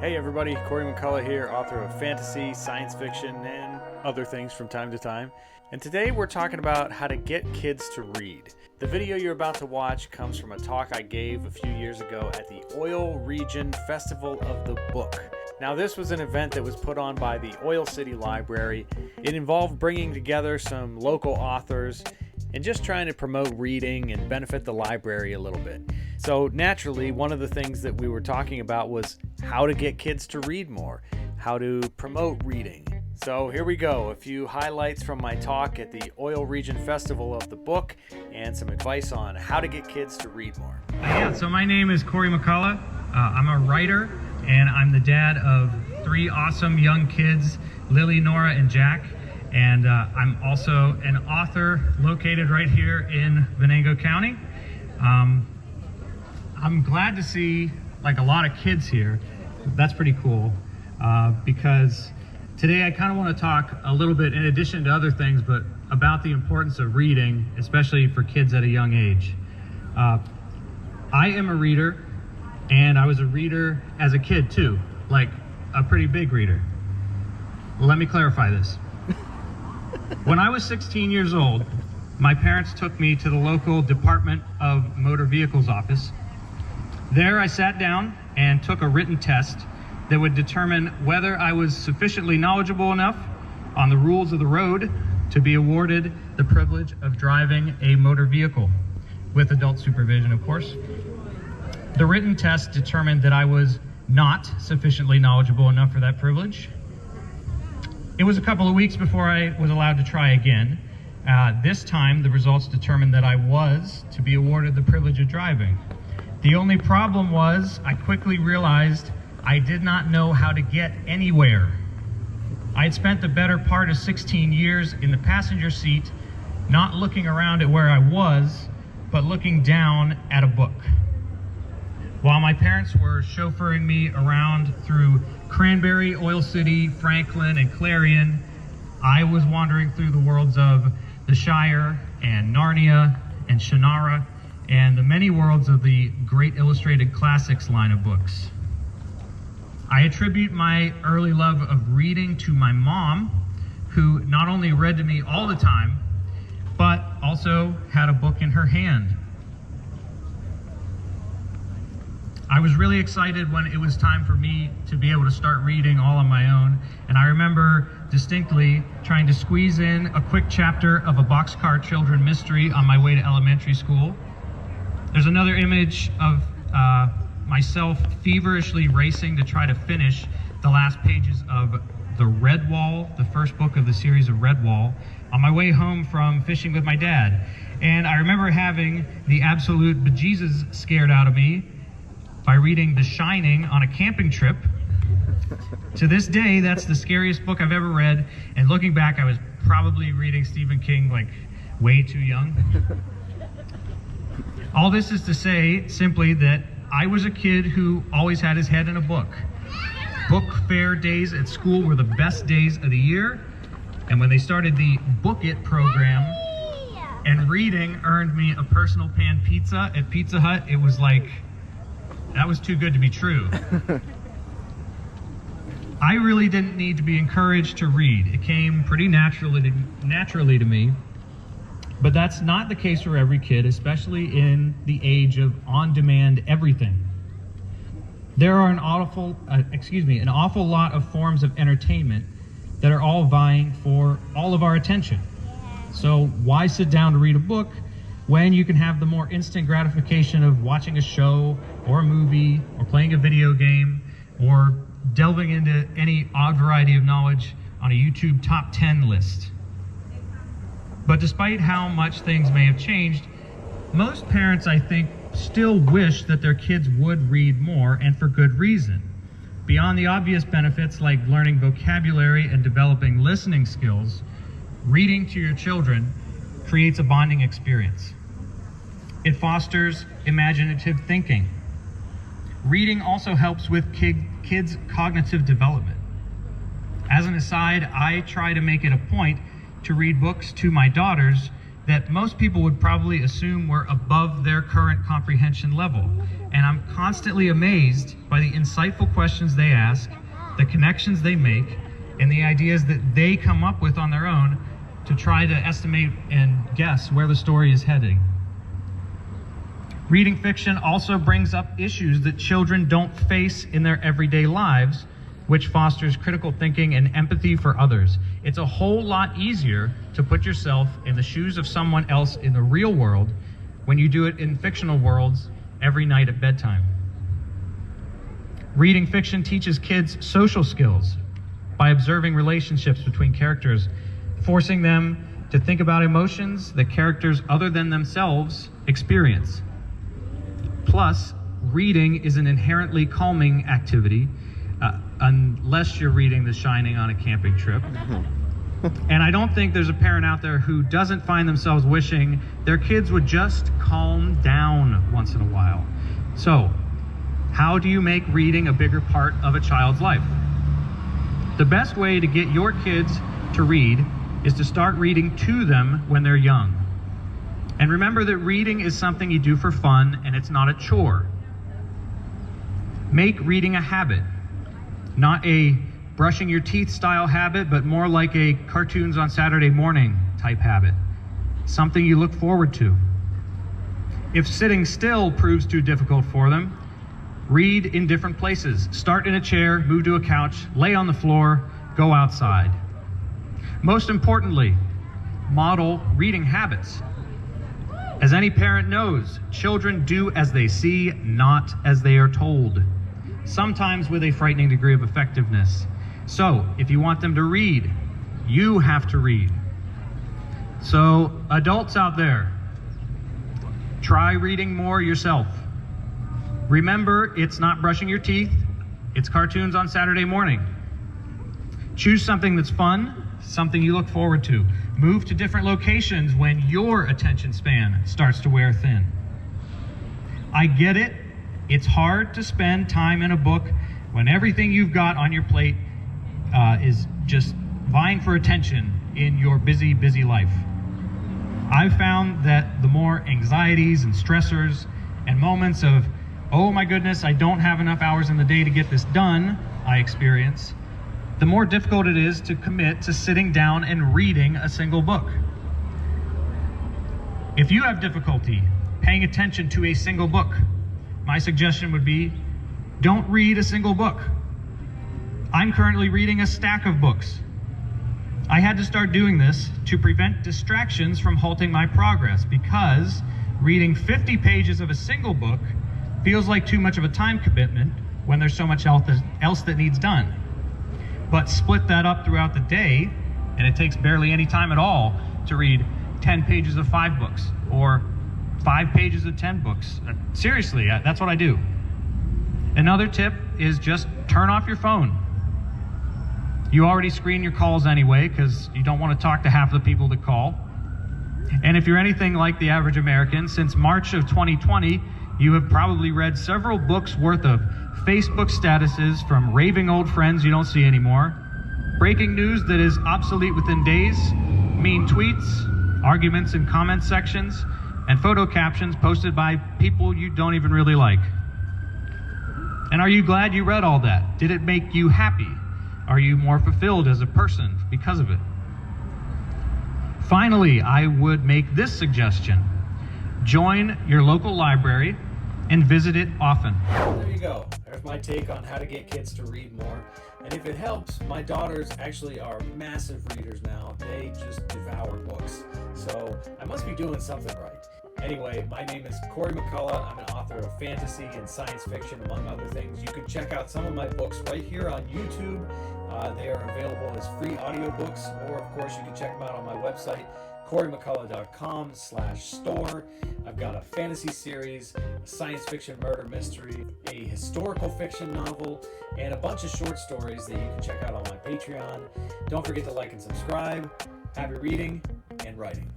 Hey everybody, Corey McCullough here, author of fantasy, science fiction, and other things from time to time. And today we're talking about how to get kids to read. The video you're about to watch comes from a talk I gave a few years ago at the Oil Region Festival of the Book. Now this was an event that was put on by the Oil City Library. It involved bringing together some local authors and just trying to promote reading and benefit the library a little bit. So naturally, one of the things that we were talking about was how to get kids to read more, how to promote reading. So here we go, a few highlights from my talk at the Oil Region Festival of the Book and some advice on how to get kids to read more. So my name is Corey McCullough. I'm a writer and I'm the dad of 3 awesome young kids, Lily, Nora, and Jack. And I'm also an author located right here in Venango County. I'm glad to see a lot of kids here. That's pretty cool because today I kind of want to talk a little bit, in addition to other things, but about the importance of reading, especially for kids at a young age. I am a reader, and I was a reader as a kid too, like a pretty big reader. Well, let me clarify this. When I was 16 years old, my parents took me to the local Department of Motor Vehicles office. There I sat down and took a written test that would determine whether I was sufficiently knowledgeable enough on the rules of the road to be awarded the privilege of driving a motor vehicle, with adult supervision, of course. The written test determined that I was not sufficiently knowledgeable enough for that privilege. It was a couple of weeks before I was allowed to try again. This time, the results determined that I was to be awarded the privilege of driving. The only problem was I quickly realized I did not know how to get anywhere. I had spent the better part of 16 years in the passenger seat, not looking around at where I was, but looking down at a book. While my parents were chauffeuring me around through Cranberry, Oil City, Franklin, and Clarion, I was wandering through the worlds of the Shire and Narnia and Shannara and the many worlds of the Great Illustrated Classics line of books. I attribute my early love of reading to my mom, who not only read to me all the time, but also had a book in her hand. I was really excited when it was time for me to be able to start reading all on my own, and I remember distinctly trying to squeeze in a quick chapter of a Boxcar Children mystery on my way to elementary school. There's another image of myself feverishly racing to try to finish the last pages of The Red Wall, the first book of the series of Red Wall, on my way home from fishing with my dad. And I remember having the absolute bejesus scared out of me by reading The Shining on a camping trip. To this day, that's the scariest book I've ever read, and looking back, I was probably reading Stephen King way too young. All this is to say simply that I was a kid who always had his head in a book. Book fair days at school were the best days of the year, and when they started the Book It program and reading earned me a personal pan pizza at Pizza Hut, it was like, that was too good to be true. I really didn't need to be encouraged to read. It came pretty naturally to me. But that's not the case for every kid, especially in the age of on-demand everything. There are an awful lot of forms of entertainment that are all vying for all of our attention. So why sit down to read a book when you can have the more instant gratification of watching a show or a movie or playing a video game or delving into any odd variety of knowledge on a YouTube top 10 list? But despite how much things may have changed, most parents, I think, still wish that their kids would read more, and for good reason. Beyond the obvious benefits like learning vocabulary and developing listening skills, reading to your children creates a bonding experience. It fosters imaginative thinking. Reading also helps with kids' cognitive development. As an aside, I try to make it a point to read books to my daughters that most people would probably assume were above their current comprehension level. And I'm constantly amazed by the insightful questions they ask, the connections they make, and the ideas that they come up with on their own to try to estimate and guess where the story is heading. Reading fiction also brings up issues that children don't face in their everyday lives, which fosters critical thinking and empathy for others. It's a whole lot easier to put yourself in the shoes of someone else in the real world when you do it in fictional worlds every night at bedtime. Reading fiction teaches kids social skills by observing relationships between characters, forcing them to think about emotions that characters other than themselves experience. Plus, reading is an inherently calming activity, unless you're reading The Shining on a camping trip. And I don't think there's a parent out there who doesn't find themselves wishing their kids would just calm down once in a while. So, how do you make reading a bigger part of a child's life? The best way to get your kids to read is to start reading to them when they're young. And remember that reading is something you do for fun and it's not a chore. Make reading a habit, not a brushing your teeth style habit, but more like a cartoons on Saturday morning type habit, something you look forward to. If sitting still proves too difficult for them, read in different places. Start in a chair, move to a couch, lay on the floor, go outside. Most importantly, model reading habits. As any parent knows, children do as they see, not as they are told, sometimes with a frightening degree of effectiveness. So, if you want them to read, you have to read. So, adults out there, try reading more yourself. Remember, it's not brushing your teeth, it's cartoons on Saturday morning. Choose something that's fun, something you look forward to. Move to different locations when your attention span starts to wear thin. I get it. It's hard to spend time in a book when everything you've got on your plate is just vying for attention in your busy, busy life. I've found that the more anxieties and stressors and moments of, oh my goodness, I don't have enough hours in the day to get this done, I experience, the more difficult it is to commit to sitting down and reading a single book. If you have difficulty paying attention to a single book, my suggestion would be, don't read a single book. I'm currently reading a stack of books. I had to start doing this to prevent distractions from halting my progress, because reading 50 pages of a single book feels like too much of a time commitment when there's so much else that needs done. But split that up throughout the day, and it takes barely any time at all to read 10 pages of 5 books, or 5 pages of 10 books. Seriously, that's what I do. Another tip is just turn off your phone. You already screen your calls anyway, because you don't want to talk to half the people that call. And if you're anything like the average American, since March of 2020, you have probably read several books worth of Facebook statuses from raving old friends you don't see anymore, breaking news that is obsolete within days, mean tweets, arguments in comment sections, and photo captions posted by people you don't even really like. And are you glad you read all that? Did it make you happy? Are you more fulfilled as a person because of it? Finally, I would make this suggestion. Join your local library and visit it often. There you go. There's my take on how to get kids to read more. And if it helps, my daughters actually are massive readers now. They just devour books. So I must be doing something right. Anyway, my name is Corey McCullough. I'm an author of fantasy and science fiction, among other things. You can check out some of my books right here on YouTube. They are available as free audiobooks, or of course you can check them out on my website, CoreyMcCullough.com/store. I've got a fantasy series, a science fiction murder mystery, a historical fiction novel, and a bunch of short stories that you can check out on my Patreon. Don't forget to like and subscribe. Happy reading and writing.